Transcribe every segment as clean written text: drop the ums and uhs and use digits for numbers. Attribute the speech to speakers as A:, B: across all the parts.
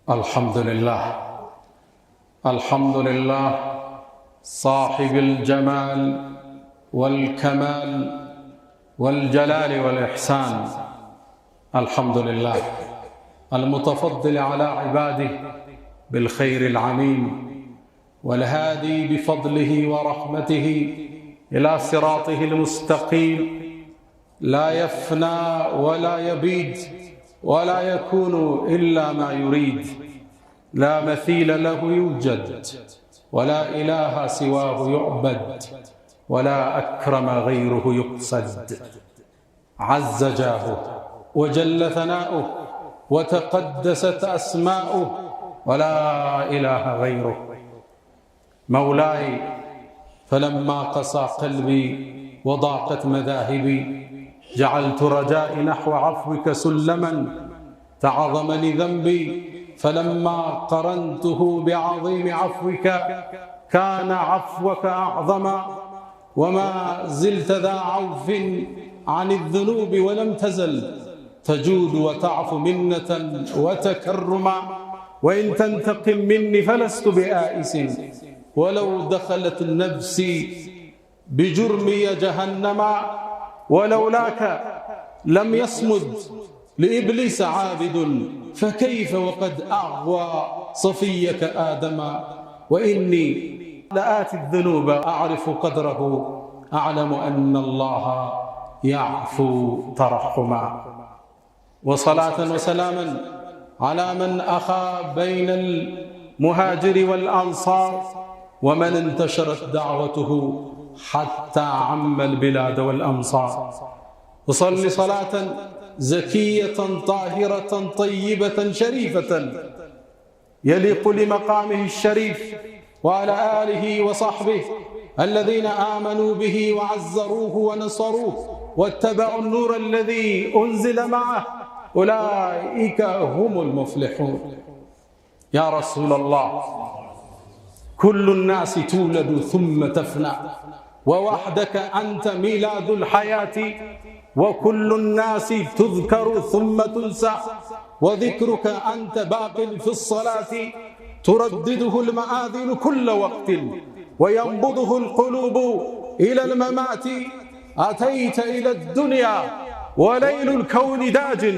A: الحمد لله صاحب الجمال والكمال والجلال والإحسان. الحمد لله المتفضل على عباده بالخير العميم، والهادي بفضله ورحمته إلى صراطه المستقيم، لا يفنى ولا يبيد ولا يكون إلا ما يريد، لا مثيل له يوجد ولا إله سواه يعبد ولا أكرم غيره يقصد. عز جاهه وجل ثناؤه وتقدست أسماؤه ولا إله غيره. مولاي فلما قسى قلبي وضاقت مذاهبي جعلت رجائي نحو عفوك سلما تعظمني ذنبي، فلما قرنته بعظيم عفوك كان عفوك أعظم، وما زلت ذا عوف عن الذنوب ولم تزل تجود وتعفو منة وتكرما. وإن تنتقم مني فلست بآئس، ولو دخلت نفسي بجرمي جهنما، ولولاك لم يصمد لإبليس عابد، فكيف وقد أغوى صفيك آدم. وإني لآتي الذنوب أعرف قدره، أعلم أن الله يعفو ترحما. وصلاة وسلاما على من أخى بين المهاجر والأنصار، ومن انتشرت دعوته حتى عم البلاد والأمصار. وصل صلاة زكية طاهرة طيبة شريفة يليق لمقامه الشريف، وعلى آله وصحبه الذين آمنوا به وعزروه ونصروه واتبعوا النور الذي أنزل معه، أولئك هم المفلحون. يا رسول الله، كل الناس تولد ثم تفنى، ووحدك أنت ميلاد الحياة، وكل الناس تذكر ثم تنسى، وذكرك أنت باق في الصلاة تردده المآذن كل وقت وينبضه القلوب إلى الممات. أتيت إلى الدنيا وليل الكون داج،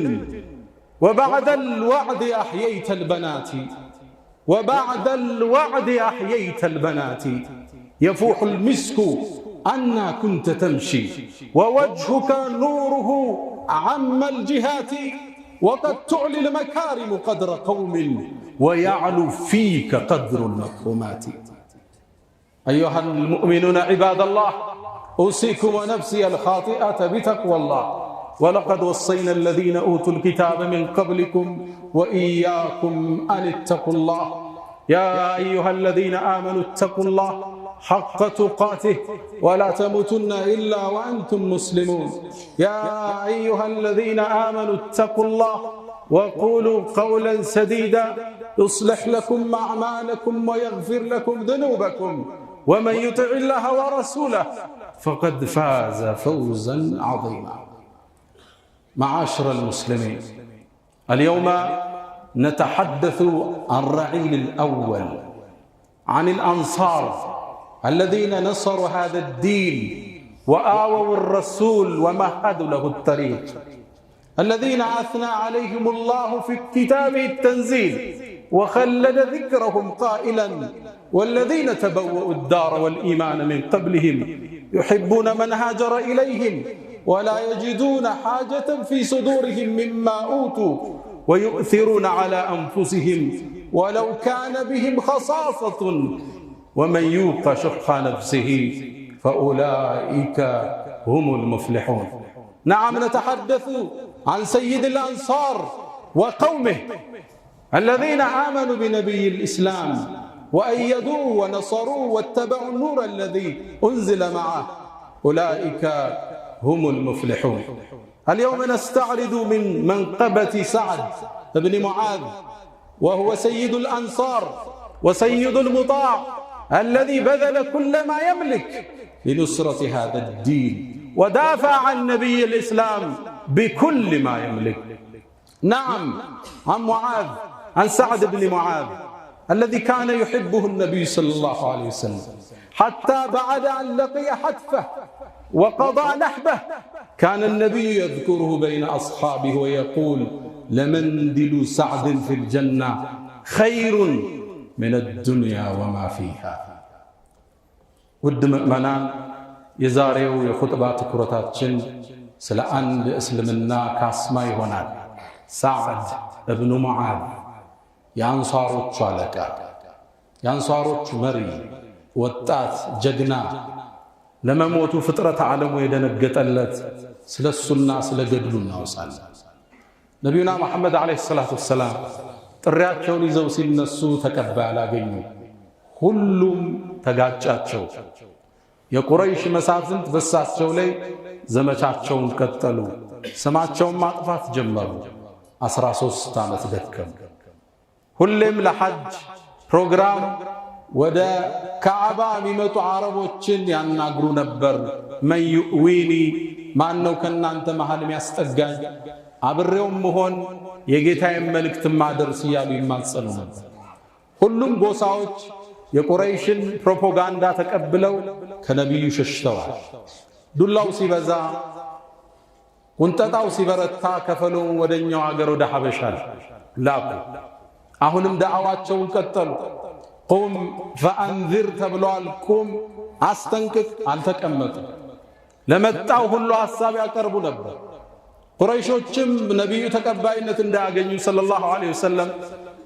A: وبعد الوعد أحييت البنات، وبعد الوعد أحييت البنات. يفوح المسك أنا كنت تمشي، ووجهك نوره عم الجهات، وقد تعلي المكارم قدر قوم ويعلو فيك قدر المكرمات. أيها المؤمنون عباد الله، أوصيكم ونفسي الخاطئة بتقوى الله، ولقد وصينا الذين أوتوا الكتاب من قبلكم وإياكم أن اتقوا الله. يا أيها الذين آمنوا اتقوا الله حق تقاته ولا تموتن إلا وأنتم مسلمون. يا أيها الذين آمنوا اتقوا الله وقولوا قولا سديدا يصلح لكم أعمالكم ويغفر لكم ذنوبكم، ومن يطع الله ورسوله فقد فاز فوزا عظيما. معاشر المسلمين، اليوم نتحدث عن الرعيل الأول، عن الأنصار الذين نصروا هذا الدين وآووا الرسول ومهدوا له الطريق، الذين أثنى عليهم الله في كتابه التنزيل وخلد ذكرهم قائلا: والذين تبوأوا الدار والإيمان من قبلهم يحبون من هاجر إليهم ولا يجدون حاجة في صدورهم مما أوتوا ويؤثرون على أنفسهم ولو كان بهم خصاصة ومن يوق شح نفسه فأولئك هم المفلحون. نعم، نتحدث عن سيد الأنصار وقومه الذين آمنوا بنبي الإسلام وأيدوه ونصروه واتبعوا النور الذي أنزل معه، أولئك هم المفلحون. اليوم نستعرض من منقبة سعد بن معاذ، وهو سيد الأنصار وسيد المطاع الذي بذل كل ما يملك لنصرة هذا الدين ودافع عن نبي الإسلام بكل ما يملك. نعم، عن معاذ عن سعد بن معاذ الذي كان يحبه النبي صلى الله عليه وسلم حتى بعد أن لقي حتفه وقضى نحبه كان النبي يذكره بين أصحابه ويقول لمنزل سعد في الجنة خير من الدنيا وما فيها. ود مؤمنان يزاريو يخطبات كرتاتشن سلا عند اسلمنا كاسما يهونال سعد ابن معاذ የአንሷሮቹ አለቃ የአንሷሮቹ መሪ ወጣት ጀግና ለመሞቱ ፍጥረት ዓለሙ የደነገጠለት ስለሱና ስለገድሉ እናወሳለን። ነብዩና መሐመድ አለይሂ ሰላቱ ወሰላም ጥሪያቸውን ይዘው ሲነሱ ተቀባይ አላገኙ። ሁሉም ተጋጫቸው። የቁረይሽ መሳፍንት በሳቸው ላይ ዘመቻቸውን ቀጠሉ። ስማቸውን ማጥፋት ጀመሩ። 13 ዓመት ደከሙ። ሁሌም ለሐጅ ፕሮግራም ወደ ካዕባ የሚመጡ አረቦችን ያናግሩ ነበር። መን ዩዊኒ ማነው ከናንተ መሃል የሚያስጠጋኝ አብሬውም መሆን የጌታዬን መልእክት ማድረስ እያሉ ይማጸኑ ነበር። ሁሉም ጎሳዎች የቁረይሽን ፕሮፓጋንዳ ተቀብለው ከነቢዩ ሸሽተዋል። ዱላው ሲበዛ ቁንጠጣው ሲበረታ ከፈሉን ወደኛው ሀገር ወደ ሐበሻ ላኩ። አሁንም ዳዕዋቸውን ቀጠሉ። ቁም ፈአንዚር ተብለዋል። ቁም አስጠንቅቅ አልተቀመጡ። ለመጣው ሁሉ ሐሳብ ያቀርቡ ነበር። ቁረይሾችም ነቢዩ ተቀባይነት እንዳያገኙ ሰለላሁ ዐለይሂ ወሰለም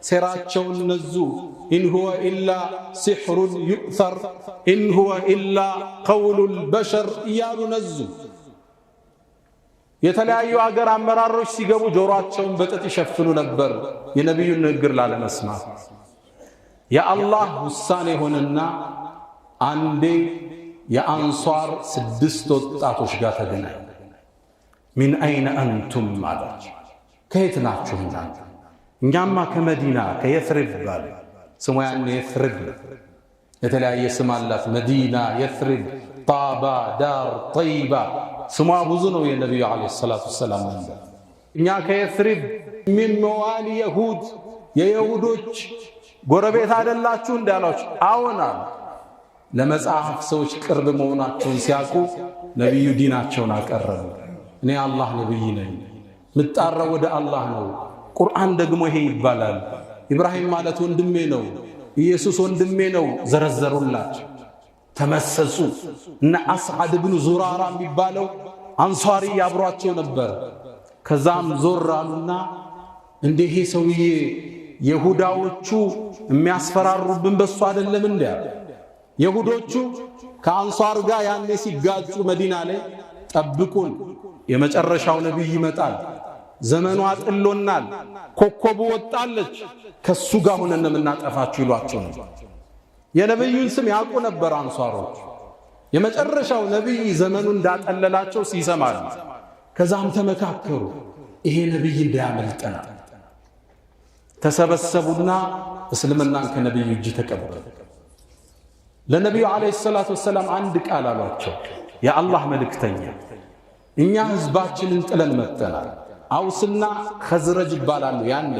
A: ሴራቸውን ነዙ። ኢን ሁወ ኢላ ሲሕሩን ዩእተር ኢን ሁወ ኢላ ቀውሉል በሸር እያሉ ነዙ። የተለያዩ አገር አመራሮች ሲገቡ ጆሮአቸውን በጥጥ ይሸፍኑ ነበር የነቢዩን ንግግር ላለመስማት። የአላህ ውሳኔ ሆነና አንዴ የአንሷር 6 ወጣቶች ጋር ተገናኙ። ሚን አይነ አንቱም አላቸው። ከየት ናችሁ እናንተ? እኛማ ከመዲና ከየስሪብ ባለ ስሟ ያኔ የስሪብ የተለያየ ስም አላት። መዲና፣ የስሪብ፣ ጣባ፣ ዳር፣ ጠይባ ስሟ ብዙ ነው። የነቢዩ ዓለይሂ ሰላቱ ወሰላም እኛ ከየስሪብ ሚን መዋሊ የሁድ የይሁዶች ጎረቤት አይደላችሁ እንዳሏቸው አዎናል። ለመጽሐፍ ሰዎች ቅርብ መሆናቸውን ሲያውቁ ነቢዩ ዲናቸውን አቀረቡ። እኔ አላህ ነቢይ ነኝ፣ ምጣራው ወደ አላህ ነው። ቁርአን ደግሞ ይሄ ይባላል። ኢብራሂም ማለት ወንድሜ ነው፣ ኢየሱስ ወንድሜ ነው። ዘረዘሩላቸው። ተመሰሱ። እና አስዓድ ብኑ ዙራራ የሚባለው አንሷሪ ያብሯቸው ነበር። ከዛም ዞር አሉና እንዴ ይሄ ሰውዬ የሁዳዎቹ የሚያስፈራሩብን በሱ አይደለም እንዴ? የሁዶቹ ከአንሷር ጋር ያኔ ሲጋጩ መዲና ላይ ጠብቁን፣ የመጨረሻው ነብይ ይመጣል፣ ዘመኑ አጥሎናል፣ ኮከቡ ወጣለች፣ ከሱ ጋር ሆነን የምናጠፋችሁ ይሏቸው ነበር። የነብዩን ስም ያውቁ ነበር አንሷሮች። የመጨረሻው ነብይ ዘመኑ እንዳጠለላቸው ሲሰማሉ። ከዛም ተመካከሩ፣ ይሄ ነብይ እንዳያመልጠና ተሰበሰቡና እስልምናን ከነብዩ እጅ ተቀበሉ። ለነብዩ አለይሂ ሰላቱ ወሰላም አንድ ቃል አሏቸው። የአላህ መልእክተኛ እኛ ህዝባችንን ጥለን መጥተናል። አውስና ኸዝረጅ ይባላሉ። ያኔ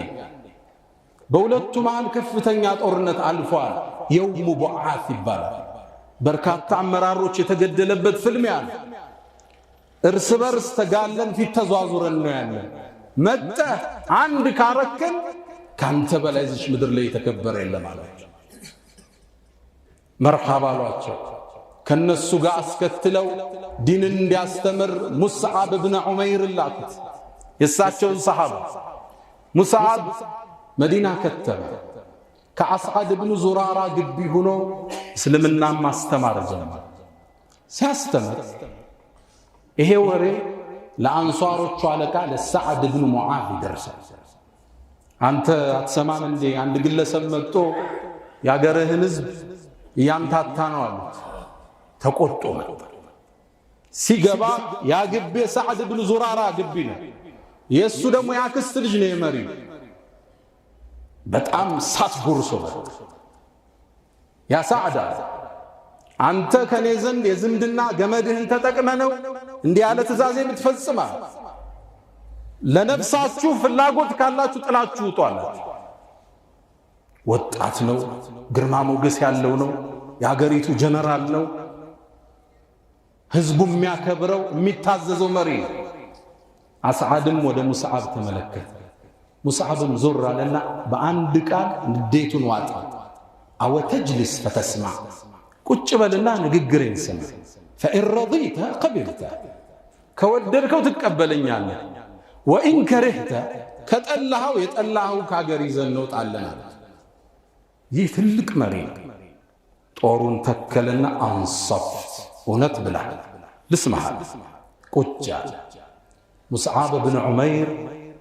A: በሁለቱ መሃል ከፍተኛ ጦርነት አልፏል። የውሙ ቡዓት ይባላል። በርካታ አመራሮች የተገደለበት ፍልሚያ ነው። እርስ በርስ ተጋለን ፊት ተዟዙረን ነው ያለ። መጥተህ አንድ ካረከን ካንተ በላይ እዚህ ምድር ላይ የተከበረ የለም አላቸው። መርሐባ አሏቸው። ከነሱ ጋር አስከትለው ዲንን እንዲያስተምር ሙስዓብ ብን ዑመይር ላኩት። የእሳቸውን ሰሓባ ሙስዓብ መዲና ከተመ። ከአስዓድ ብን ዙራራ ግቢ ሆኖ እስልምናን ማስተማር ጀመረ። ሲያስተምር ይሄ ወሬ ለአንሷሮቹ አለቃ ለሰዓድ ብን ሙዓዝ ይደርሳል። አንተ አትሰማም እንዴ? አንድ ግለሰብ መጥቶ ያገርህን ህዝብ እያምታታ ነው አሉት። ተቆጦ ነበር። ሲገባ ያ ግቢ ሰዓድ ብን ዙራራ ግቢ ነው። የእሱ ደግሞ ያክስት ልጅ ነው የመሪው። በጣም ሳት ጎርሶ ያ ሰዓዳ አንተ ከኔ ዘንድ የዝምድና ገመድህን ተጠቅመ ነው እንዲህ ያለ ትእዛዝ የምትፈጽማ? ለነፍሳችሁ ፍላጎት ካላችሁ ጥላችሁ ውጡ አላችሁ። ወጣት ነው፣ ግርማ ሞገስ ያለው ነው፣ የሀገሪቱ ጀነራል ነው፣ ህዝቡ የሚያከብረው የሚታዘዘው መሪ ነው። አስዓድም ወደ ሙስዓብ ተመለከተ። ሙስዓብም ዞር አለና በአንድ ቃል ንዴቱን ዋጠ። አወ ተጅልስ ፈተስማዕ፣ ቁጭ በልና ንግግሬን ስማ። ፈኢን ረዲተ ቀቢልተ፣ ከወደድከው ትቀበለኛለህ። ወኢን ከሪህተ፣ ከጠላኸው የጠላኸው ከአገር ይዘን እንወጣለን አለ። ይህ ትልቅ መሪ ጦሩን ተከለና አንሰፍት፣ እውነት ብላህ ልስማሃል፣ ቁጭ አለ። ሙስዓብ ብን ዑመይር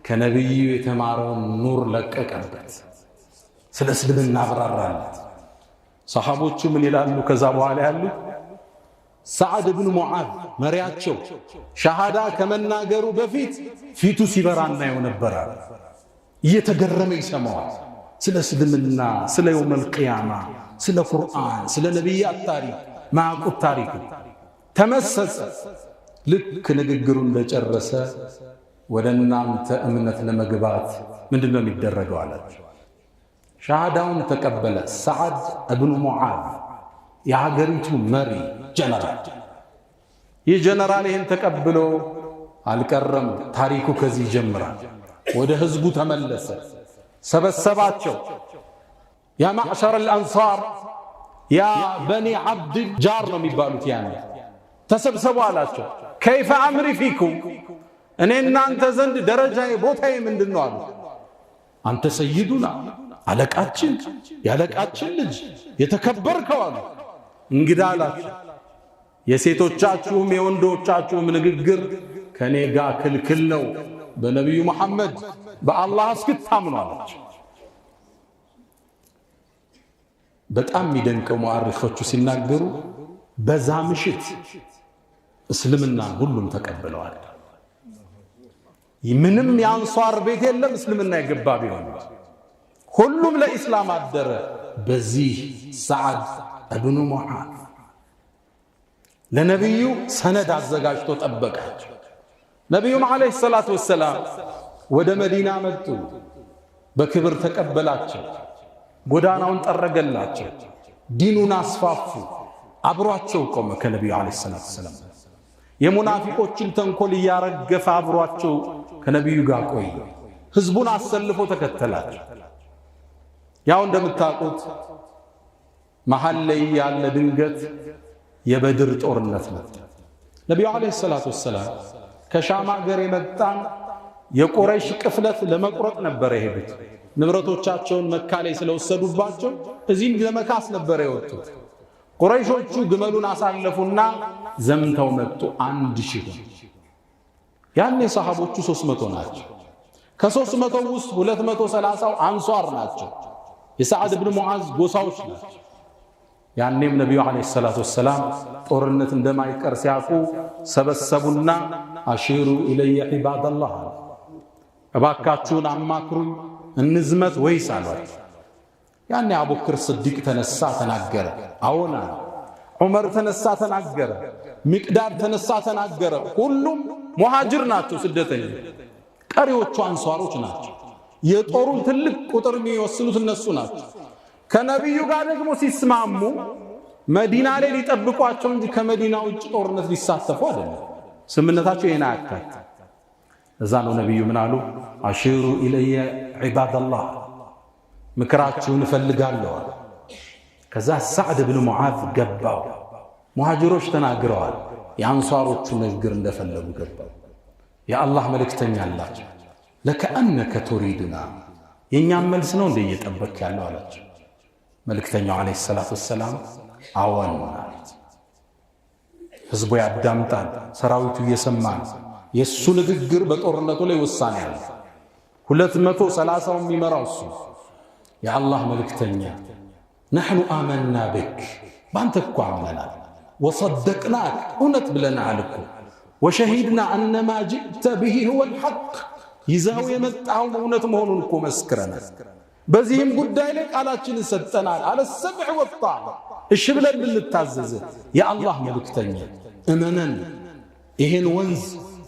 A: ከነቢዩ የተማረውን ኑር ለቀቀበት፣ ስለ እስልምና አብራራለት። ሰሓቦቹ ምን ይላሉ? ከዛ በኋላ ያሉት ሰዓድ ብን ሙዓዝ መሪያቸው ሸሃዳ ከመናገሩ በፊት ፊቱ ሲበራ እናየው ነበር። እየተገረመ ይሰማዋል። ስለ እስልምና፣ ስለ የውመል ቂያማ፣ ስለ ቁርአን፣ ስለ ነቢያት ታሪክ ማዕቁት ታሪክ ተመሰጸ። ልክ ንግግሩ እንደጨረሰ ወደ እናንተ እምነት ለመግባት ምንድነው የሚደረገው አላቸው። ሸሃዳውን ተቀበለ። ሰዓድ እብኑ ሙዓዝ የሀገሪቱ መሪ ጀነራል። ይህ ጀነራል ይህን ተቀብሎ አልቀረም። ታሪኩ ከዚህ ይጀምራል። ወደ ህዝቡ ተመለሰ፣ ሰበሰባቸው። ያ ማዕሸር አልአንሳር፣ ያ በኒ ዓብድ ጃር ነው የሚባሉት። ያኔ ተሰብሰቡ አላቸው። ከይፈ አምሪ ፊኩም፣ እኔ እናንተ ዘንድ ደረጃዬ ቦታዬ ምንድን ነው አሉ። አንተ ሰይዱና፣ አለቃችን፣ ያለቃችን ልጅ የተከበርከው አሉ። እንግዳ አላቸው፣ የሴቶቻችሁም የወንዶቻችሁም ንግግር ከኔ ጋር ክልክል ነው፣ በነቢዩ መሐመድ በአላህ እስክታምኑ አላቸው። በጣም የሚደንቀው ሙአሪኾቹ ሲናገሩ በዛ ምሽት እስልምናን ሁሉም ተቀብለዋል። ምንም የአንሷር ቤት የለም እስልምና የገባ ቢሆን ሁሉም ለኢስላም አደረ። በዚህ ሰዓድ እብኑ ሙዓዝ ለነቢዩ ሰነድ አዘጋጅቶ ጠበቃቸው። ነቢዩም ዓለይሂ ሰላቱ ወሰላም ወደ መዲና መጡ። በክብር ተቀበላቸው። ጎዳናውን ጠረገላቸው። ዲኑን አስፋፉ። አብሯቸው ቆመ ከነቢዩ ዓለይሂ ሰላቱ ወሰላም። የሙናፊቆችን ተንኮል እያረገፈ አብሯቸው ከነቢዩ ጋር ቆየ። ህዝቡን አሰልፎ ተከተላቸው። ያው እንደምታውቁት መሃል ላይ ያለ ድንገት የበድር ጦርነት መጣ። ነቢዩ ዓለይሂ ሰላቱ ወሰላም ከሻም ሀገር የመጣን የቁረይሽ ቅፍለት ለመቁረጥ ነበር የሄዱት። ንብረቶቻቸውን መካ ላይ ስለወሰዱባቸው እዚህም ለመካስ ነበር የወጡት። ቁረይሾቹ ግመሉን አሳለፉና ዘምተው መጡ። 1000 ያኔ ሰሃቦቹ 300 ናቸው። ከ300 ውስጥ 230 አንሷር ናቸው፣ የሰዓድ ብን ሙዓዝ ጎሳዎች ናቸው። ያኔም ነቢዩ ዓለይሂ ሰላቱ ወሰላም ጦርነት እንደማይቀር ሲያውቁ ሰበሰቡና አሺሩ ኢለየ ዒባደላህ፣ እባካችሁን አማክሩኝ እንዝመት ወይስ አሏቸው። ያኔ አቡበክር ስዲቅ ተነሳ ተናገረ፣ አዎና። ዑመር ተነሳ ተናገረ፣ ሚቅዳድ ተነሳ ተናገረ። ሁሉም ሙሃጅር ናቸው፣ ስደተኞች። ቀሪዎቹ አንሷሮች ናቸው። የጦሩን ትልቅ ቁጥር የሚወስኑት እነሱ ናቸው። ከነቢዩ ጋር ደግሞ ሲስማሙ መዲና ላይ ሊጠብቋቸው እንጂ ከመዲና ውጭ ጦርነት ሊሳተፉ አይደለም። ስምነታቸው ይሄን አያካት። እዛ ነው ነቢዩ ምን አሉ? አሺሩ ኢለየ ዒባደላህ፣ ምክራችሁን እፈልጋለሁ። ከዛ ሰዕድ ብን ሙዓዝ ገባው። ሙሃጅሮች ተናግረዋል። የአንሷሮቹ ንግግር እንደፈለጉ ገባው። የአላህ መልእክተኛ አላቸው። ለከአነከ ቱሪዱና፣ የእኛም መልስ ነው እንደ እየጠበክ ያለው አላቸው። መልእክተኛው ዓለይሂ ሰላቱ ወሰላም አዎን ማለት። ህዝቡ ያዳምጣል፣ ሰራዊቱ እየሰማ ነው። የእሱ ንግግር በጦርነቱ ላይ ውሳኔ አለ። 230 የሚመራው እሱ። የአላህ መልእክተኛ ነሕኑ አመና ብክ፣ በአንተ እኮ አምነናል። ወሰደቅናክ፣ እውነት ብለናል እኮ። ወሸሂድና አነማ ጅእተ ብሂ ሁወል ሐቅ፣ ይዘው የመጣው እውነት መሆኑን እኮ መስክረናል። በዚህም ጉዳይ ላይ ቃላችንን ሰጠናል። አለ ሰምዕ ወጣዕ፣ እሺ ብለን ልንታዘዝ። የአላህ መልእክተኛ እመነን፣ ይሄን ወንዝ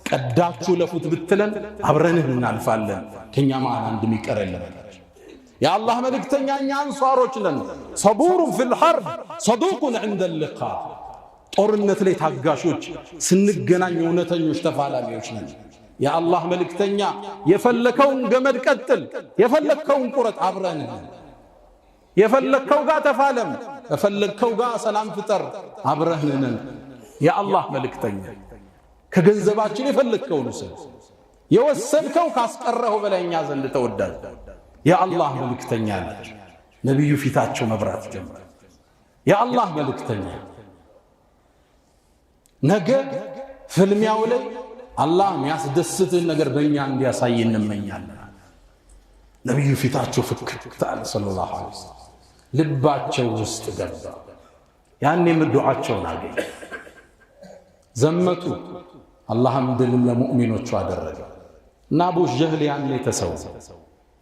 A: ቀዳችሁ ለፉት ብትለን አብረንህ እናልፋለን፣ ከኛ መሃል አንድ የሚቀር የለም። የአላህ መልእክተኛ እኛ አንሷሮች ነን። ሰቡሩን ፊል ሐርብ ሰዱቁን ዐንደ ልቃ ጦርነት ላይ ታጋሾች፣ ስንገናኝ እውነተኞች ተፋላሚዎች ነን። የአላህ መልእክተኛ የፈለከውን ገመድ ቀጥል፣ የፈለከውን ቁረጥ፣ አብረን የፈለከው ጋር ተፋለም፣ የፈለከው ጋር ሰላም ፍጠር፣ አብረን ነን። የአላህ መልእክተኛ ከገንዘባችን የፈለከውን ውሰድ፣ የወሰድከው ካስቀረው በላይ እኛ ዘንድ ተወዳጅ የአላህ መልእክተኛ ናቸው። ነቢዩ ፊታቸው መብራት ጀመረ። የአላህ መልእክተኛ ነገ ፍልሚያው ላይ አላህ የሚያስደስትህን ነገር በእኛ እንዲያሳይ እንመኛለን። ነቢዩ ፊታቸው ፍክት አለ ሰለላሁ ዐለይሂ ወሰለም። ልባቸው ውስጥ ገባ። ያኔም ዱዓቸውን አገኘ። ዘመቱ። አላህም ድልን ለሙእሚኖቹ አደረገ እና አቡ ጀህል ያኔ ተሰው፣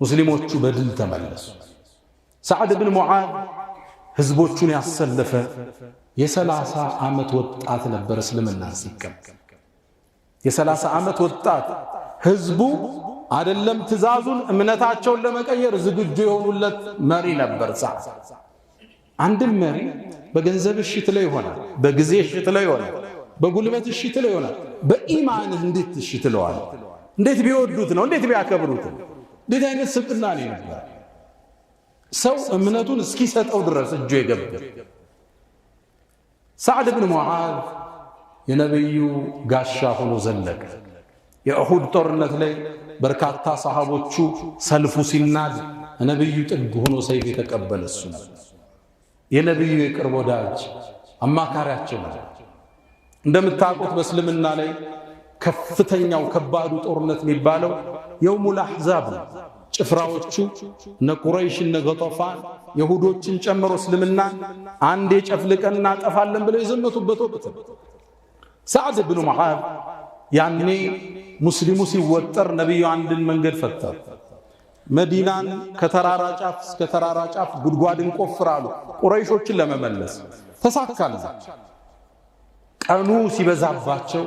A: ሙስሊሞቹ በድል ተመለሱ። ሰዓድ ብን ሙዓዝ ህዝቦቹን ያሰለፈ የ30 ዓመት ወጣት ነበር። እስልምናን ሲቀበል የ30 ዓመት ወጣት ህዝቡ አይደለም ትእዛዙን እምነታቸውን ለመቀየር ዝግጁ የሆኑለት መሪ ነበር። ሰዓድ አንድም መሪ በገንዘብ እሽት ላይ ይሆናል፣ በጊዜ እሽት ላይ ይሆናል፣ በጉልበት እሽት ላይ ይሆናል። በኢማንህ እንዴት እሽት ለዋል? እንዴት ቢወዱት ነው? እንዴት ቢያከብሩት ነው? እንዴት አይነት ስብዕና ነው ነበር? ሰው እምነቱን እስኪሰጠው ድረስ እጁ የገባ ሰዓድ ብን ሙዓዝ የነብዩ ጋሻ ሆኖ ዘለቀ። የኡሁድ ጦርነት ላይ በርካታ ሰሃቦቹ ሰልፉ ሲናድ ነብዩ ጥግ ሆኖ ሰይፍ የተቀበለ እሱ ነው። የነብዩ የቅርብ ወዳጅ አማካሪያቸው ነው። እንደምታውቁት በእስልምና ላይ ከፍተኛው ከባዱ ጦርነት የሚባለው የውሙል አሕዛብ ነው። ጭፍራዎቹ እነ ቁረይሽ እነ ገጠፋን የሁዶችን ጨምሮ እስልምናን አንዴ ጨፍልቀን እናጠፋለን ብለው የዘመቱበት ወቅት ነው። ሰዓድ ብን ሙዓዝ ያኔ ሙስሊሙ ሲወጠር ነቢዩ አንድን መንገድ ፈጠሩ። መዲናን ከተራራ ጫፍ እስከ ተራራ ጫፍ ጉድጓድን ቆፍራሉ ቁረይሾችን ለመመለስ ተሳካላቸው። ቀኑ ሲበዛባቸው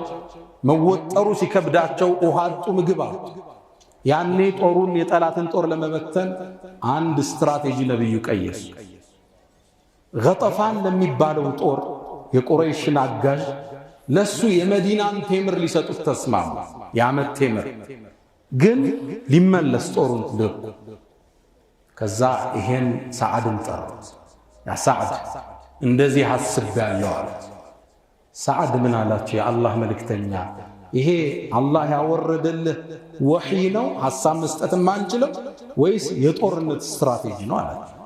A: መወጠሩ ሲከብዳቸው ውሃ አጡ፣ ምግብ አጡ። ያኔ ጦሩን የጠላትን ጦር ለመበተን አንድ ስትራቴጂ ነብዩ ቀየሱ። ገጠፋን ለሚባለው ጦር የቁረይሽን አጋዥ ለሱ የመዲናን ቴምር ሊሰጡት ተስማሙ። የዓመት ቴምር ግን ሊመለስ ጦሩን ልኩ። ከዛ ይሄን ሰዓድን ጠሩት። ያ ሰዓድ እንደዚህ አስቤያለሁ አሉት። ሰዓድ ምን አላቸው? የአላህ መልእክተኛ ይሄ አላህ ያወረደልህ ወሕይ ነው ሐሳብ መስጠት ማንችለው ወይስ የጦርነት ስትራቴጂ ነው አላቸው።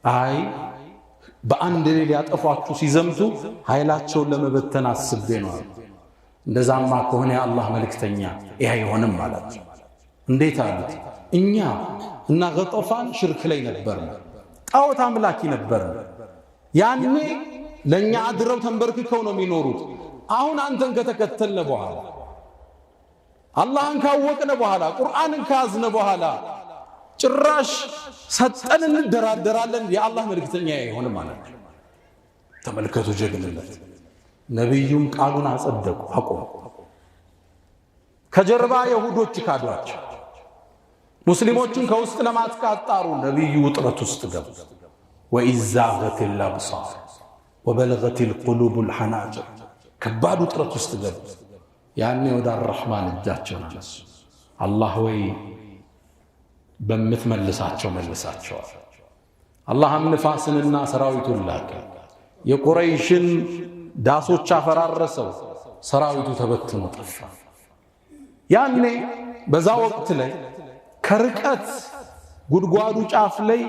A: አይ በአንድ ላይ ሊያጠፏችሁ ሲዘምቱ ኃይላቸውን ለመበተን አስቤ ነው አሉ። እንደዛማ ከሆነ የአላህ መልእክተኛ ይሄ አይሆንም አላቸው። እንዴት አሉት? እኛ እና ገጠፋን ሽርክ ላይ ነበርን፣ ጣዖት አምላኪ ነበርን። ያኔ ለእኛ አድረው ተንበርክከው ነው የሚኖሩት። አሁን አንተን ከተከተልነ በኋላ አላህን ካወቅነ በኋላ ቁርአንን ካዝነ በኋላ ጭራሽ ሰጠን እንደራደራለን። የአላህ መልእክተኛ አይሆንም ማለት ነው። ተመልከቱ ጀግንነት። ነብዩም ቃሉን አጸደቁ፣ አቆሙ። ከጀርባ የሁዶች ካዷቸው። ሙስሊሞችን ከውስጥ ለማጥቃት ጣሩ። ነብዩ ውጥረት ውስጥ ገቡ። ወኢዛገቲል አብሳር ወበለገቲል ቁሉቡል ሐናጅር ከባድ ውጥረት ውስጥ ገቡ። ያኔ ወደ አርረሕማን እጃቸውን አነሱ። አላህ ወይ በምትመልሳቸው መልሳቸዋል። አላህም ንፋስንና ሰራዊቱን ላከ። የቁረይሽን ዳሶች አፈራረሰው። ሰራዊቱ ተበትኖ ጠፋ። ያኔ በዛ ወቅት ላይ ከርቀት ጉድጓዱ ጫፍ ላይ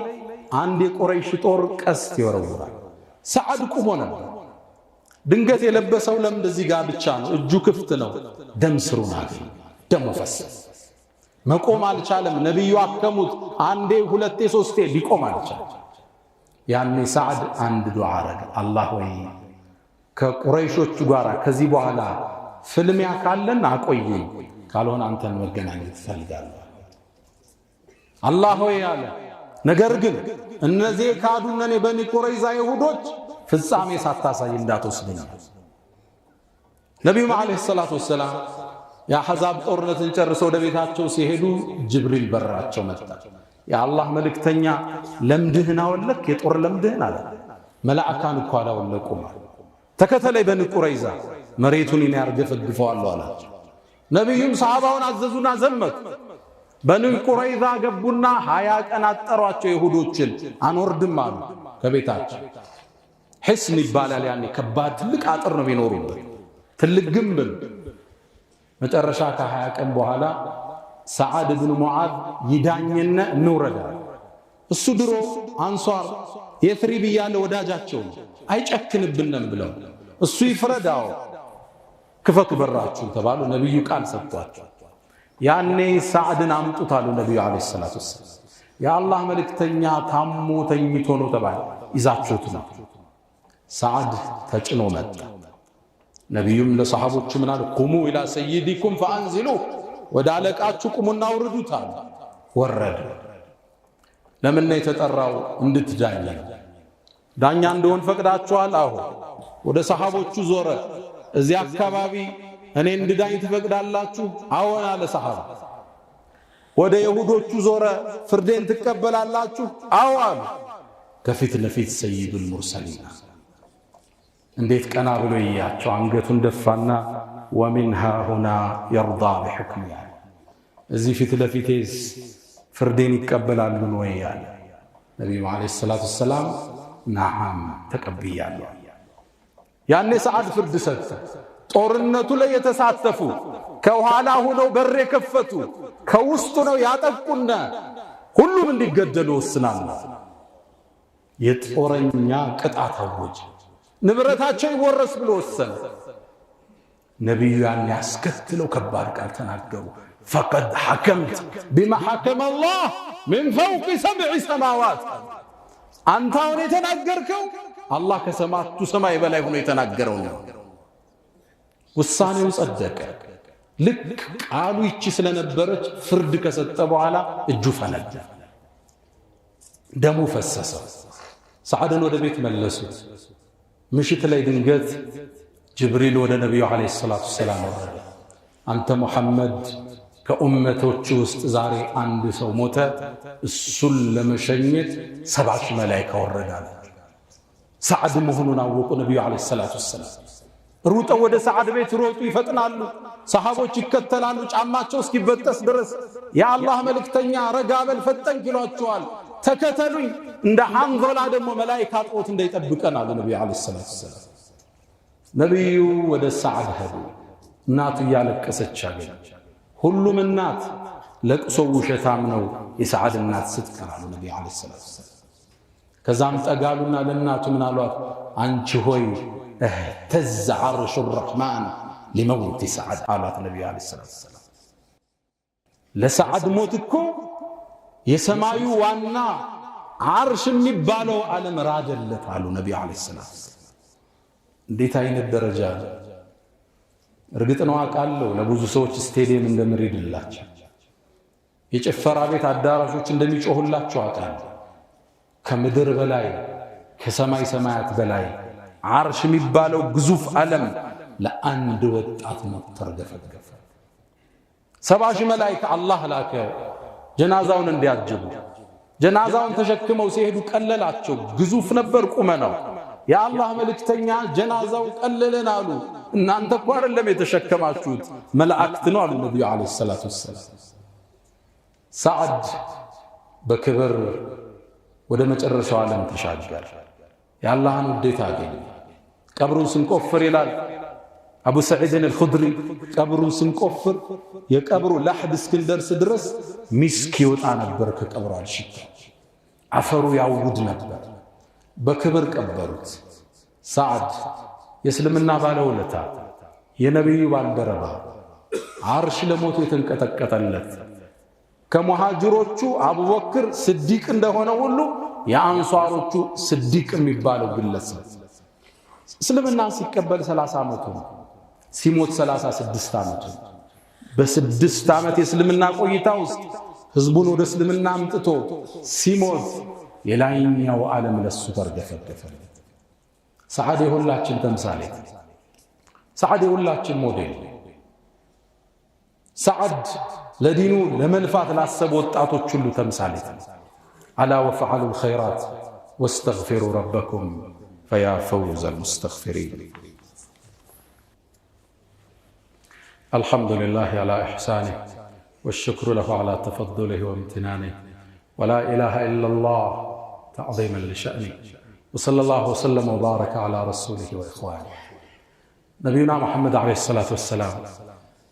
A: አንድ የቁረይሽ ጦር ቀስት ይወረውራል። ሰዓድ ቁሞ ነበር። ድንገት የለበሰው ለምድ እዚህ ጋር ብቻ ነው፣ እጁ ክፍት ነው። ደም ስሩን አገኘ። ደሙ ፈሰሰ። መቆም አልቻለም። ነቢዩ አከሙት። አንዴ ሁለቴ ሶስቴ ሊቆም አልቻለም። ያኔ ሰዓድ አንድ ዱዓ አረገ። አላህ ወይ ከቁረይሾቹ ጋር ከዚህ በኋላ ፍልሚያ ካለን አቆየኝ፣ ካልሆነ አንተን መገናኘት እፈልጋለሁ። አላህ ወይ አለ። ነገር ግን እነዚህ ካዱነን የበኒ ቁረይዛ ይሁዶች ፍጻሜ ሳታሳይ እንዳትወስድኝ። ነቢዩም ዓለይሂ ሰላቱ ወሰላም የአሕዛብ ጦርነትን ጨርሰው ወደ ቤታቸው ሲሄዱ ጅብሪል በራቸው መጣ። የአላህ መልእክተኛ ለምድህን አወለክ የጦር ለምድህን አለ። መላእካን እኮ አላወለቁም። ተከተለይ በኒ ቁረይዛ መሬቱን እኔ አርገፈግፈዋለሁ አላቸው። ነቢዩም ሰሃባውን አዘዙና ዘመቱ። በኒ ቁረይዛ ገቡና 20 ቀን አጠሯቸው። ይሁዶችን አንወርድም አሉ ከቤታቸው። ሕስን ይባላል ያኔ ከባድ ትልቅ አጥር ነው የሚኖሩበት ትልቅ ግንብ። መጨረሻ ከ20 ቀን በኋላ ሰዓድ ብን ሙዓዝ ይዳኝና እንውረዳ። እሱ ድሮ አንሷር የፍሪብ ያለ ወዳጃቸው አይጨክንብንም ብለው እሱ ይፍረዳው ክፈቱ በራችሁ ተባሉ። ነብዩ ቃል ሰጥቷቸው ያኔ ሰዓድን አምጡት አሉ ነብዩ አለይሂ ሰላቱ ወሰለም። የአላህ መልእክተኛ ታሞ ተኝቶ ነው ተባለ። ይዛችሁት ነው። ሰዓድ ተጭኖ መጣ። ነብዩም ለሰሃቦቹ ምን አሉ? ቁሙ ኢላ ሰይዲኩም ፈአንዚሉ፣ ወደ አለቃችሁ ቁሙና አውርዱት አሉ። ወረደ። ለምን ነው የተጠራው? እንድትዳኝ። ዳኛ እንደሆን ፈቅዳችኋል? አዎ። ወደ ሰሃቦቹ ዞረ። እዚህ አካባቢ እኔ እንድዳኝ ትፈቅዳላችሁ? አዎን አለ ሰሃባ። ወደ ይሁዶቹ ዞረ። ፍርዴን ትቀበላላችሁ? አዎ አሉ። ከፊት ለፊት ሰይዱል ሙርሰሊን እንዴት ቀና ብሎ ይያቸው አንገቱን ደፋና ወሚንሃ ሁና የርዳ ቢሕክም ያለ እዚህ ፊት ለፊቴስ ፍርዴን ይቀበላሉ ወይ ያለ ነብዩ አለይሂ ሰላቱ ሰላም ነዓም ተቀብያለሁ። ያኔ ሰዓድ ፍርድ ሰጠ። ጦርነቱ ላይ የተሳተፉ ከኋላ ሆነው በር የከፈቱ ከውስጡ ነው ያጠቁና ሁሉም እንዲገደሉ ወስናል። የጦረኛ ቅጣት አወጀ። ንብረታቸው ይወረስ ብሎ ወሰነ። ነብዩ ያን ያስከትለው ከባድ ቃል ተናገሩ። ፈቀድ ሐከምት ቢማ ሐከመ አላህ ሚን ፈውቅ 7 ሰማዋት። አንተ አሁን የተናገርከው አላህ ከሰማቱ ሰማይ በላይ ሆኖ የተናገረው ነው። ውሳኔው ጸደቀ። ልክ ቃሉ ይቺ ስለነበረች ፍርድ ከሰጠ በኋላ እጁ ፈነዳ፣ ደሙ ፈሰሰ። ሰዓድን ወደ ቤት መለሱት። ምሽት ላይ ድንገት ጅብሪል ወደ ነቢዩ ዓለይሂ ሰላቱ ወሰላም ወረደ። አንተ ሙሐመድ ከኡመቶች ውስጥ ዛሬ አንድ ሰው ሞተ፣ እሱን ለመሸኘት 70 መላእክት ወረዳሉ። ሰዓድ መሆኑን አወቁ ነቢዩ ዓለይሂ ሰላቱ ወሰላም። ሩጠው ወደ ሰዓድ ቤት ሮጡ፣ ይፈጥናሉ። ሰሃቦች ይከተላሉ ጫማቸው እስኪበጠስ ድረስ። የአላህ መልእክተኛ ረጋ በል ፈጠንክ ይሏቸዋል። ተከተሉኝ። እንደ ሐንዘላ ደግሞ መላእክት አጥሮት እንዳይጠብቀን አሉ ነብዩ አለይሂ ሰላቱ ወሰለም። ነብዩ ወደ ሰዓድ ሄዱ። እናቱ እያለቀሰች አገኙ። ሁሉም እናት ለቅሶ ውሸታም ነው፣ የሰዓድ እናት ስትቀር አሉ ነብዩ አለይሂ ሰላቱ ወሰለም። ከዛም ጠጋሉና ለእናቱ ምን አሏት? አንቺ ሆይ እህተዝ ዐርሹ ረሕማን ሊመውት ሰዓድ አሏት ነብዩ አለይሂ ሰላቱ ወሰለም። ለሰዓድ ሞት እኮ የሰማዩ ዋና ዓርሽ የሚባለው ዓለም ራደለት አሉ ነብዩ አለይሂ ሰላቱ ወሰለም። እንዴት አይነት ደረጃ! እርግጥ ነው አውቃለሁ ለብዙ ሰዎች ስቴዲየም እንደምሪድላቸው የጭፈራ ቤት አዳራሾች እንደሚጮሁላቸው አውቃለሁ። ከምድር በላይ ከሰማይ ሰማያት በላይ ዓርሽ የሚባለው ግዙፍ ዓለም ለአንድ ወጣት ሞት ተርገፈገፈ። 70 መላእክት አላህ ላከ ጀናዛውን እንዲያጅቡ። ጀናዛውን ተሸክመው ሲሄዱ ቀለላቸው። ግዙፍ ነበር ቁመናው። የአላህ መልእክተኛ ጀናዛው ቀለለን አሉ። እናንተ እኮ አይደለም የተሸከማችሁት መላእክት ነው አሉ ነብዩ አለይሂ ሰላቱ ወሰለም። ሰዓድ በክብር ወደ መጨረሻው ዓለም ተሻገረ። የአላህን ውዴታ አገኘ። ቀብሩን ስንቆፍር ይላል አቡ ሰዒድን አልኹድሪ፣ ቀብሩን ስንቆፍር የቀብሩ ላሕድ እስክንደርስ ድረስ ሚስክ ይወጣ ነበር ከቀብሩ አልሽታ፣ አፈሩ ያውድ ነበር። በክብር ቀበሩት። ሰዓድ የእስልምና ባለውለታ፣ የነቢዩ ባልደረባ፣ ዓርሽ ለሞቱ የተንቀጠቀጠለት፣ ከሙሃጅሮቹ አቡበክር ስዲቅ እንደሆነ ሁሉ የአንሷሮቹ ስዲቅ የሚባለው ግለሰብ እስልምና ሲቀበል 30 ዓመቱ ነው። ሲሞት 36 ዓመቱ። በ6 ዓመት የእስልምና ቆይታ ውስጥ ህዝቡን ወደ እስልምና አምጥቶ ሲሞት የላይኛው ዓለም ለሱ ተርገፈገፈ። ሰዓድ የሁላችን ተምሳሌት፣ ሰዓድ የሁላችን ሞዴል። ሰዓድ ለዲኑ ለመልፋት ላሰቡ ወጣቶች ሁሉ ተምሳሌት። ألا وفعلوا الخيرات واستغفروا ربكم فيا فوز المستغفرين. الحمد لله على إحسانه والشكر له على تفضله وامتنانه، ولا إله إلا الله تعظيما لشأنه، وصلى الله وسلم وبارك على رسوله وإخوانه. نبينا محمد عليه الصلاة والسلام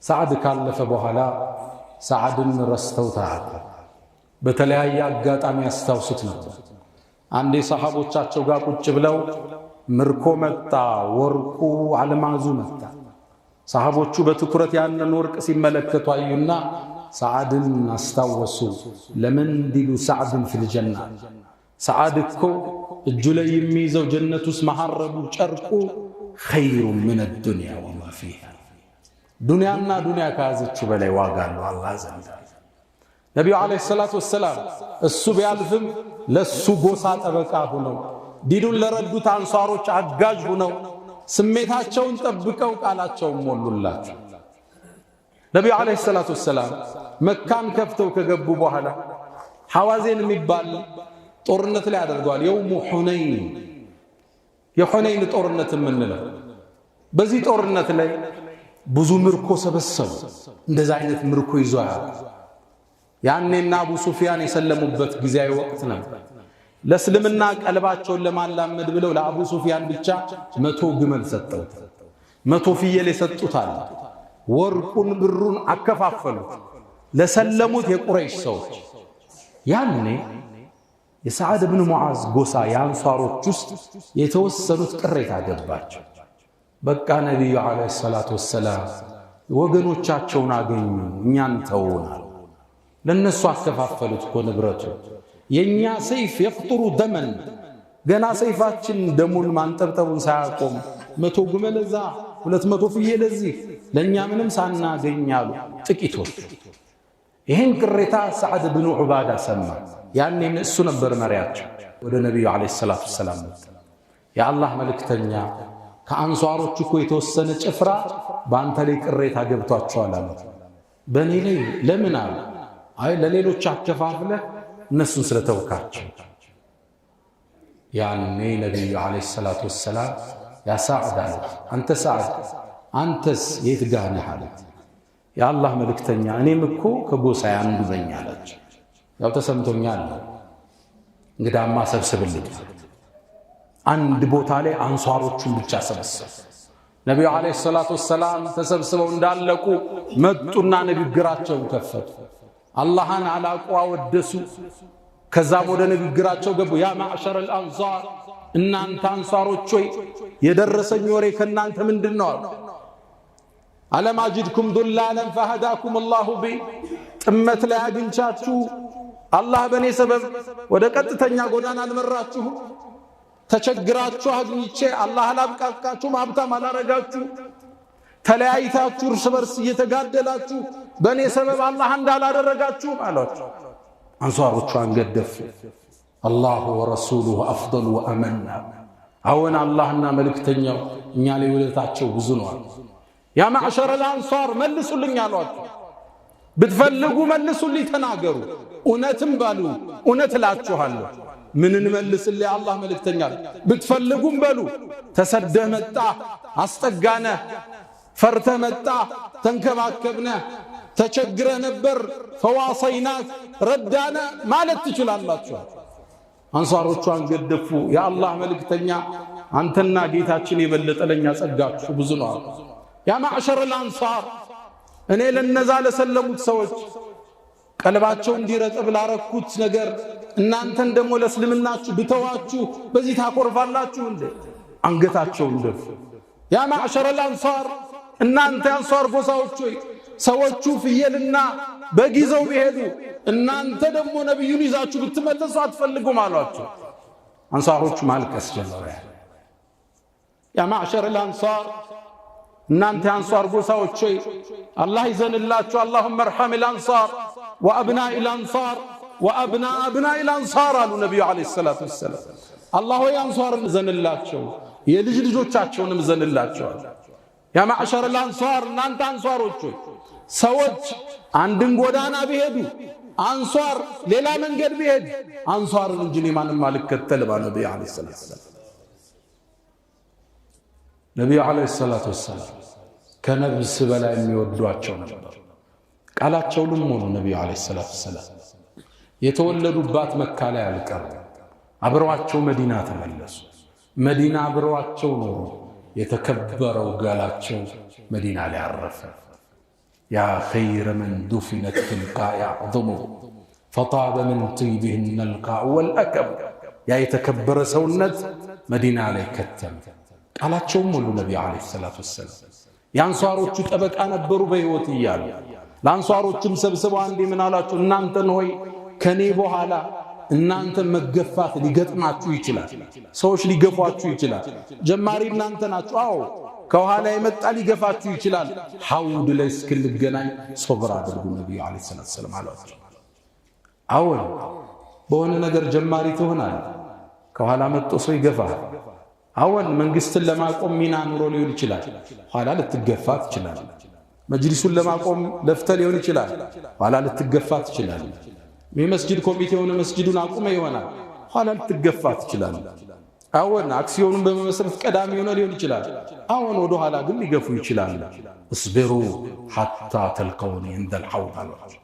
A: سعد كان لفبوهلا سعد رستوتها በተለያየ አጋጣሚ ያስታውሱት ነበር። አንዴ ሰሃቦቻቸው ጋር ቁጭ ብለው ምርኮ መጣ፣ ወርቁ አልማዙ መጣ። ሰሃቦቹ በትኩረት ያንን ወርቅ ሲመለከቱ አዩና ሰዓድን አስታወሱ። ለምን ዲሉ ሰዓድን ፊል ጀና፣ ሰዓድ እኮ እጁ ላይ የሚይዘው ጀነት ውስጥ መሐረቡ ጨርቁ ኸይሩ ምን الدنيا وما فيها፣ ዱንያና ዱንያ ከያዘችው በላይ ዋጋ አለው አላህ ዘንድ። ነቢዩ ዓለይሂ ሰላቱ ወሰላም እሱ ቢያልፍም ለሱ ጎሳ ጠበቃ ሆነው ዲኑን ለረዱት አንሷሮች አጋዥ ሆነው ስሜታቸውን ጠብቀው ቃላቸውን ሞሉላቸው። ነቢዩ ዓለይሂ ሰላቱ ወሰላም መካን ከፍተው ከገቡ በኋላ ሐዋዜን የሚባል ጦርነት ላይ አድርገዋል። የውሙ ሁነይን፣ የሁነይን ጦርነት የምንለው በዚህ ጦርነት ላይ ብዙ ምርኮ ሰበሰቡ። እንደዛ አይነት ምርኮ ይዟል። ያኔና አቡ ሱፊያን የሰለሙበት ጊዜያዊ ወቅት ነበር። ለእስልምና ቀልባቸውን ለማላመድ ብለው ለአቡ ሱፊያን ብቻ 100 ግመል ሰጠውት፣ 100 ፍየል የሰጡታል። ወርቁን ብሩን አከፋፈሉት ለሰለሙት የቁረይሽ ሰዎች። ያኔ የሰዓድ ብን ሙዓዝ ጎሳ የአንሷሮች ውስጥ የተወሰኑት ቅሬታ ገባቸው። በቃ ነቢዩ ዓለይሂ ሰላቱ ወሰላም ወገኖቻቸውን አገኙ፣ እኛን ተውናል። ለነሱ አከፋፈሉት እኮ ንብረቱ። የኛ ሰይፍ የቅጥሩ ደመን፣ ገና ሰይፋችን ደሙን ማንጠብጠቡን ሳያቆም 100 ግመል እዛ 200 ፍየል እዚህ ለኛ ምንም ሳናገኛሉ ጥቂቶች። ይሄን ቅሬታ ሰዓድ ብን ዑባዳ ሰማ። ያኔ እሱ ነበር መሪያቸው። ወደ ነቢዩ ዓለይሂ ሰላቱ ወሰላም የአላህ መልእክተኛ ከአንሷሮች እኮ የተወሰነ ጭፍራ በአንተ ላይ ቅሬታ ገብቷቸዋል አሉት። በእኔ ላይ ለምን አሉ? አይ ለሌሎች አከፋፍለህ እነሱን ስለተውካቸው። ያኔ ነቢዩ ዓለይሂ ሰላቱ ወሰላም ያ ሰዓድ አሉት፣ አንተ ሰዓድ አንተስ የት ጋር ነህ አሉት። የአላህ መልእክተኛ እኔም እኮ ከጎሳዬ አንዱ ነኝ አላቸው። ያው ተሰምቶኛል፣ እንግዳማ ሰብስብልኝ። አንድ ቦታ ላይ አንሷሮቹን ብቻ ሰበሰቡ። ነቢዩ ዓለይሂ ሰላቱ ወሰላም ተሰብስበው እንዳለቁ መጡና ንግግራቸውን ከፈቱ። አላህን አላቁ አወደሱ። ከዛም ወደ ንግግራቸው ገቡ። ያ ማዕሸረ አልአንሳር፣ እናንተ አንሷሮች ሆይ የደረሰኝ ወሬ ከናንተ ምንድነው? አለም አጅድኩም ዱላለን ፈሃዳኩም አላሁ ቢ፣ ጥመት ላይ አግኝቻችሁ አላህ በእኔ ሰበብ ወደ ቀጥተኛ ጎዳና አልመራችሁ? ተቸግራችሁ አግኝቼ አላህ አላብቃቃችሁም? ሀብታም አላረጋችሁ? ተለያይታችሁ እርስ በርስ እየተጋደላችሁ በእኔ ሰበብ አላህ እንዳላደረጋችሁ አሏቸው። አንሷሮቹ አንገደፉ። አላሁ ወረሱሉሁ አፍደሉ ወአመና፣ አዎን አላህና መልእክተኛው እኛ ላይ ውለታቸው ብዙ ነው። ያ ማዕሸረ አልአንሷር መልሱልኝ አሏቸው። ብትፈልጉ መልሱልኝ፣ ተናገሩ፣ እውነትም በሉ፣ እውነት እላችኋለሁ። ምንን መልስልኝ? አላህ መልእክተኛ ብትፈልጉም በሉ። ተሰደህ መጣ አስጠጋነህ፣ ፈርተህ መጣ ተንከባከብነህ፣ ተቸግረህ ነበር ፈዋሰይናክ ረዳነ ማለት ትችላላችሁ። አንሷሮቹ አንገደፉ። የአላህ መልእክተኛ አንተና ጌታችን የበለጠ ለኛ ጸጋችሁ ብዙ ነው። ያ ማዕሸረ አልአንሷር፣ እኔ ለነዛ ለሰለሙት ሰዎች ቀልባቸው እንዲረጥብ ላረኩት ነገር እናንተን ደግሞ ለእስልምናችሁ ብተዋችሁ በዚህ ታኮርፋላችሁ እንዴ? አንገታቸውን ደፉ። ያ ማዕሸረ አልአንሷር፣ እናንተ የአንሷር ጎሳዎች ሆይ ሰዎቹ ፍየልና በጊዜው ቢሄዱ እናንተ ደግሞ ነብዩን ይዛችሁ ብትመለሱ አትፈልጉም አሏቸው። አንሷሮቹ ማልቀስ ጀመሩ። ያ ማዕሸረ አልአንሷር፣ እናንተ የአንሷር ጎሳዎች ሆይ አላህ ይዘንላችሁ። አላሁመ እርሐም አልአንሷር ወአብናኢ አልአንሷር ወአብናኢ አብናኢ አልአንሷር አሉ ነቢዩ ዓለይሂ ሰላቱ ወሰላም። አላህ ሆይ አንሷርን ዘንላቸው፣ የልጅ ልጆቻቸውንም ዘንላቸው። ያ ማዕሸረ አልአንሷር፣ እናንተ አንሷሮች ሆይ ሰዎች አንድን ጎዳና ቢሄዱ አንሷር ሌላ መንገድ ቢሄድ አንሷርን እንጂ ማንንም አልከተልም አለ ነብዩ አለይሂ ሰላቱ ወሰላም። ነብዩ አለይሂ ሰላቱ ወሰላም ከነብስ በላይ የሚወዷቸው ነበር። ቃላቸውንም ሆኑ ነብዩ አለይሂ ሰላቱ ወሰላም የተወለዱባት መካ ላይ አልቀሩ። አብረዋቸው መዲና ተመለሱ። መዲና አብረዋቸው ኖሩ። የተከበረው ጋላቸው መዲና ላይ አረፈ። ያ ኸይረ መን ዱፊነት ፊልቃኢ አዕظሙ ፈጣበ ምን ጢቢሂነ አልቃኡ ወልአከም። ያ የተከበረ ሰውነት መዲና ላይ ከተመ። ቃላቸውም ሁሉ ነብዩ አለይሂ ሰላቱ ወሰላም የአንሷሮቹ ጠበቃ ነበሩ በሕይወት እያሉ። ለአንሷሮችም ሰብስበው አንዴ ምን አላቸው? እናንተን ሆይ ከኔ በኋላ እናንተ መገፋት ሊገጥማችሁ ይችላል። ሰዎች ሊገፏችሁ ይችላል። ጀማሪ እናንተ ናችሁ። አዎ ከኋላ የመጣ ሊገፋችሁ ይችላል። ሐውድ ላይ እስክንገናኝ ሶብር አድርጉ ነብዩ አለይሂ ሰላቱ ወሰላም አሏቸው። አዎን በሆነ ነገር ጀማሪ ትሆናል። ከኋላ መጥቶ ሰው ይገፋል። አዎን መንግስትን ለማቆም ሚና ኑሮ ሊሆን ይችላል። ኋላ ልትገፋ ትችላለህ። መጅሊሱን ለማቆም ለፍተህ ሊሆን ይችላል። ኋላ ልትገፋ ትችላለህ። የመስጂድ ኮሚቴ ሆነ መስጂዱን አቁመ ይሆናል። ኋላ ልትገፋ ትችላለህ። አዎን አክሲዮኑን በመመስረት ቀዳሚ ሆነ ሊሆን ይችላል። አዎን ወደ ኋላ ግን ሊገፉ ይችላል። እስቢሩ ሐታ ተልቀውኒ እንደል ሐውድ አላቸው።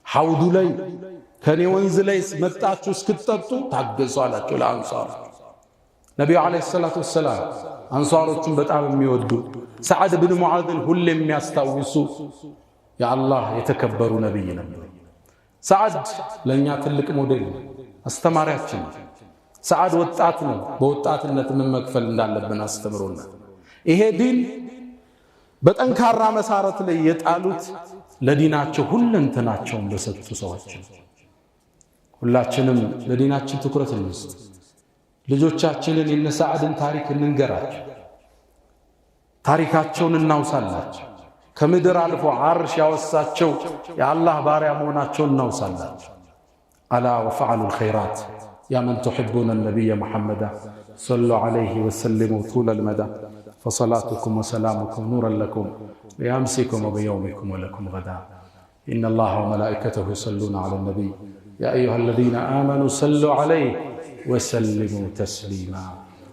A: ሐውዱ ላይ ከኔ ወንዝ ላይ መጣችሁ እስክትጠጡ ታገሱ አላቸው ለአንሷር። ነብዩ አለይሂ ሰላቱ ወሰላም አንሷሮቹን በጣም የሚወዱ ሰዓድ ብን ሙዓዝን ሁሌ የሚያስታውሱ የአላህ የተከበሩ ነብይ ነበሩ። ሰዓድ ለኛ ትልቅ ሞዴል አስተማሪያችን። ሰዓድ ወጣት ነው። በወጣትነት ምን መክፈል እንዳለብን አስተምሮናል። ይሄ ዲን በጠንካራ መሰረት ላይ የጣሉት ለዲናቸው ሁለንተናቸውን በሰጡ ሰዎች። ሁላችንም ለዲናችን ትኩረት እንስጥ። ልጆቻችንን የነ ሰዓድን ታሪክ እንንገራቸው። ታሪካቸውን እናውሳላቸው። ከምድር አልፎ ዓርሽ ያወሳቸው የአላህ ባሪያ መሆናቸውን እናውሳላቸው። አላ ወፈዓሉ الخيرات يا من تحبون النبي محمد صلوا عليه وسلموا طول المدى فصلاتكم وسلامكم نورا لكم بأمسكم وبيومكم ولكم غدا إن الله وملائكته يصلون على النبي يا أيها الذين آمنوا صلوا عليه وسلموا تسليما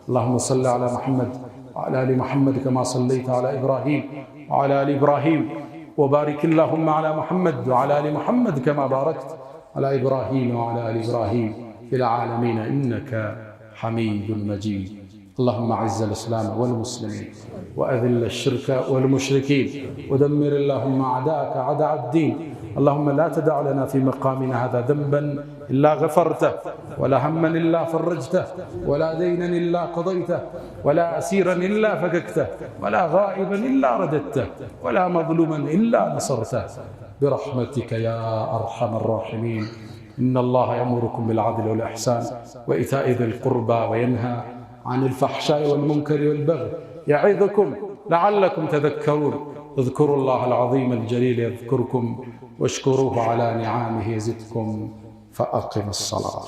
A: اللهم صل على محمد وعلى آل محمد كما صليت على إبراهيم وعلى آل إبراهيم وبارك اللهم على محمد وعلى آل محمد كما باركت على إبراهيم وعلى آل إبراهيم في العالمين إنك حميد مجيد اللهم أعز الإسلام والمسلمين وأذل الشرك والمشركين ودمر اللهم أعداءك أعداء الدين اللهم لا تدع لنا في مقامنا هذا ذنبا إلا غفرته ولا هما إلا فرجته ولا دينا إلا قضيته ولا أسيرا إلا فككته ولا غائبا إلا رددته ولا مظلوما إلا نصرته برحمتك يا أرحم الراحمين إن الله يأمركم بالعدل والإحسان وإيتاء ذي القربى وينهى عن الفحشاء والمنكر والبغي يعظكم لعلكم تذكرون اذكروا الله العظيم الجليل يذكركم واشكروه على نعمه يزدكم فأقم الصلاة